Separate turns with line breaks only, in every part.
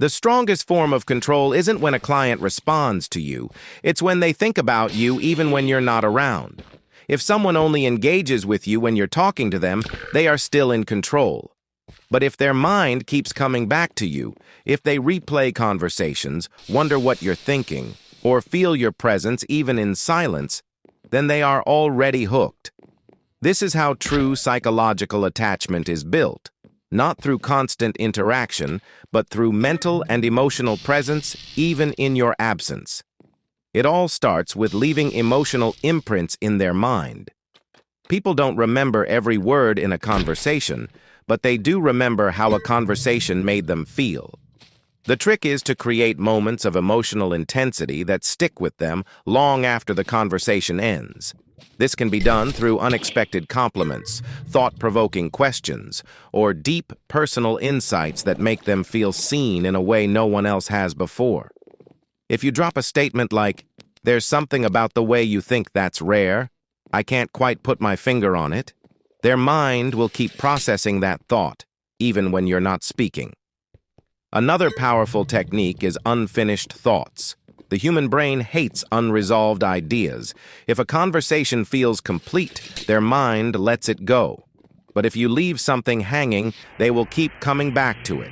The strongest form of control isn't when a client responds to you, it's when they think about you even when you're not around. If someone only engages with you when you're talking to them, they are still in control. But if their mind keeps coming back to you, if they replay conversations, wonder what you're thinking, or feel your presence even in silence, then they are already hooked. This is how true psychological attachment is built. Not through constant interaction, but through mental and emotional presence, even in your absence. It all starts with leaving emotional imprints in their mind. People don't remember every word in a conversation, but they do remember how a conversation made them feel. The trick is to create moments of emotional intensity that stick with them long after the conversation ends. This can be done through unexpected compliments, thought-provoking questions, or deep personal insights that make them feel seen in a way no one else has before. If you drop a statement like, "There's something about the way you think that's rare, I can't quite put my finger on it," their mind will keep processing that thought, even when you're not speaking. Another powerful technique is unfinished thoughts. The human brain hates unresolved ideas. If a conversation feels complete, their mind lets it go. But if you leave something hanging, they will keep coming back to it.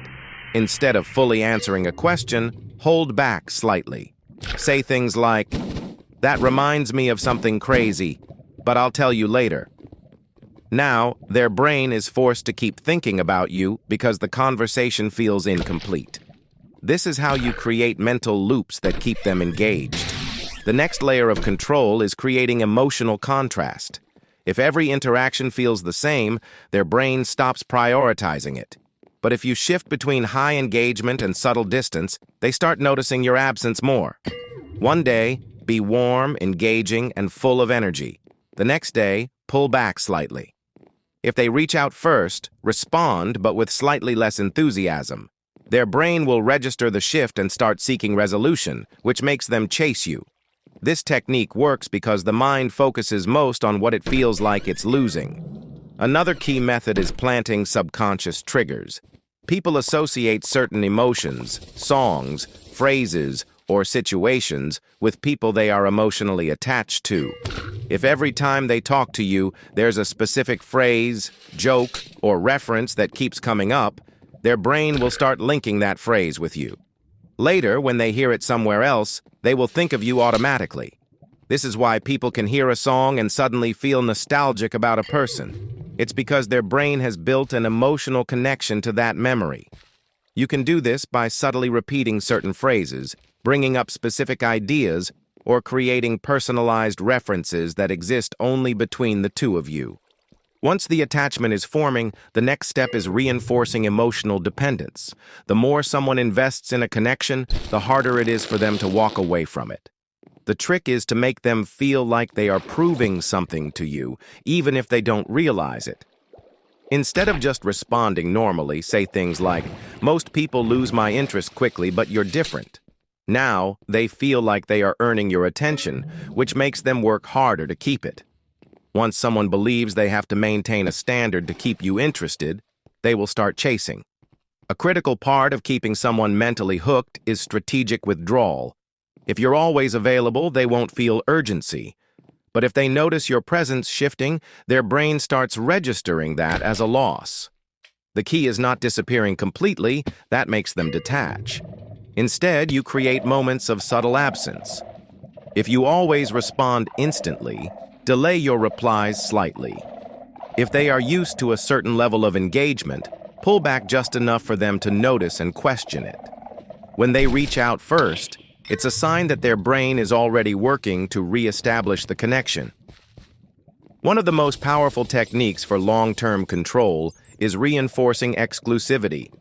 Instead of fully answering a question, hold back slightly. Say things like, "That reminds me of something crazy, but I'll tell you later." Now, their brain is forced to keep thinking about you because the conversation feels incomplete. This is how you create mental loops that keep them engaged. The next layer of control is creating emotional contrast. If every interaction feels the same, their brain stops prioritizing it. But if you shift between high engagement and subtle distance, they start noticing your absence more. One day, be warm, engaging, and full of energy. The next day, pull back slightly. If they reach out first, respond, but with slightly less enthusiasm. Their brain will register the shift and start seeking resolution, which makes them chase you. This technique works because the mind focuses most on what it feels like it's losing. Another key method is planting subconscious triggers. People associate certain emotions, songs, phrases, or situations with people they are emotionally attached to. If every time they talk to you, there's a specific phrase, joke, or reference that keeps coming up, their brain will start linking that phrase with you. Later, when they hear it somewhere else, they will think of you automatically. This is why people can hear a song and suddenly feel nostalgic about a person. It's because their brain has built an emotional connection to that memory. You can do this by subtly repeating certain phrases, bringing up specific ideas, or creating personalized references that exist only between the two of you. Once the attachment is forming, the next step is reinforcing emotional dependence. The more someone invests in a connection, the harder it is for them to walk away from it. The trick is to make them feel like they are proving something to you, even if they don't realize it. Instead of just responding normally, say things like, "Most people lose my interest quickly, but you're different." Now, they feel like they are earning your attention, which makes them work harder to keep it. Once someone believes they have to maintain a standard to keep you interested, they will start chasing. A critical part of keeping someone mentally hooked is strategic withdrawal. If you're always available, they won't feel urgency. But if they notice your presence shifting, their brain starts registering that as a loss. The key is not disappearing completely, that makes them detach. Instead, you create moments of subtle absence. If you always respond instantly, delay your replies slightly. If they are used to a certain level of engagement, pull back just enough for them to notice and question it. When they reach out first, it's a sign that their brain is already working to re-establish the connection. One of the most powerful techniques for long-term control is reinforcing exclusivity.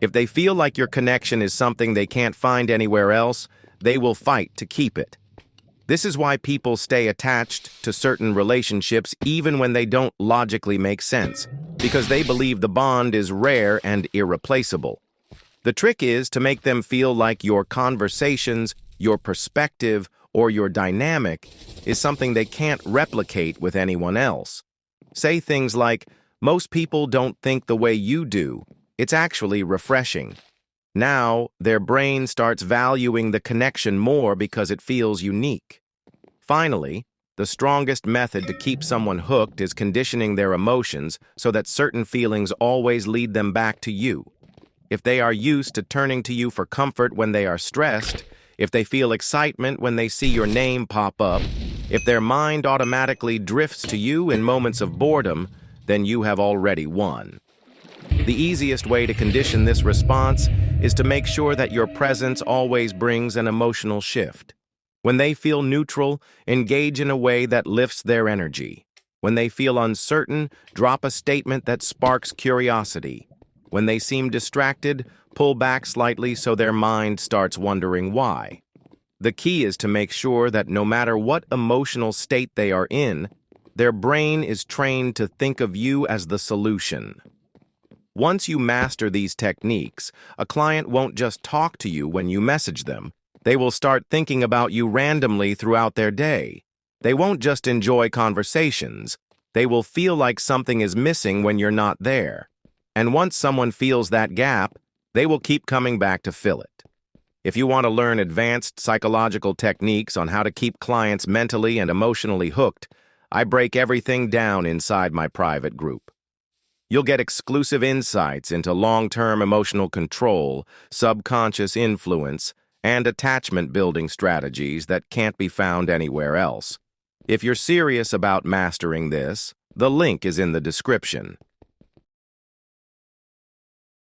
If they feel like your connection is something they can't find anywhere else, they will fight to keep it. This is why people stay attached to certain relationships even when they don't logically make sense, because they believe the bond is rare and irreplaceable. The trick is to make them feel like your conversations, your perspective, or your dynamic is something they can't replicate with anyone else. Say things like, "Most people don't think the way you do. It's actually refreshing." Now, their brain starts valuing the connection more because it feels unique. Finally, the strongest method to keep someone hooked is conditioning their emotions so that certain feelings always lead them back to you. If they are used to turning to you for comfort when they are stressed, if they feel excitement when they see your name pop up, if their mind automatically drifts to you in moments of boredom, then you have already won. The easiest way to condition this response is to make sure that your presence always brings an emotional shift. When they feel neutral, engage in a way that lifts their energy. When they feel uncertain, drop a statement that sparks curiosity. When they seem distracted, pull back slightly so their mind starts wondering why. The key is to make sure that no matter what emotional state they are in, their brain is trained to think of you as the solution. Once you master these techniques, a client won't just talk to you when you message them. They will start thinking about you randomly throughout their day. They won't just enjoy conversations. They will feel like something is missing when you're not there. And once someone feels that gap, they will keep coming back to fill it. If you want to learn advanced psychological techniques on how to keep clients mentally and emotionally hooked, I break everything down inside my private group. You'll get exclusive insights into long-term emotional control, subconscious influence, and attachment-building strategies that can't be found anywhere else. If you're serious about mastering this, the link is in the description.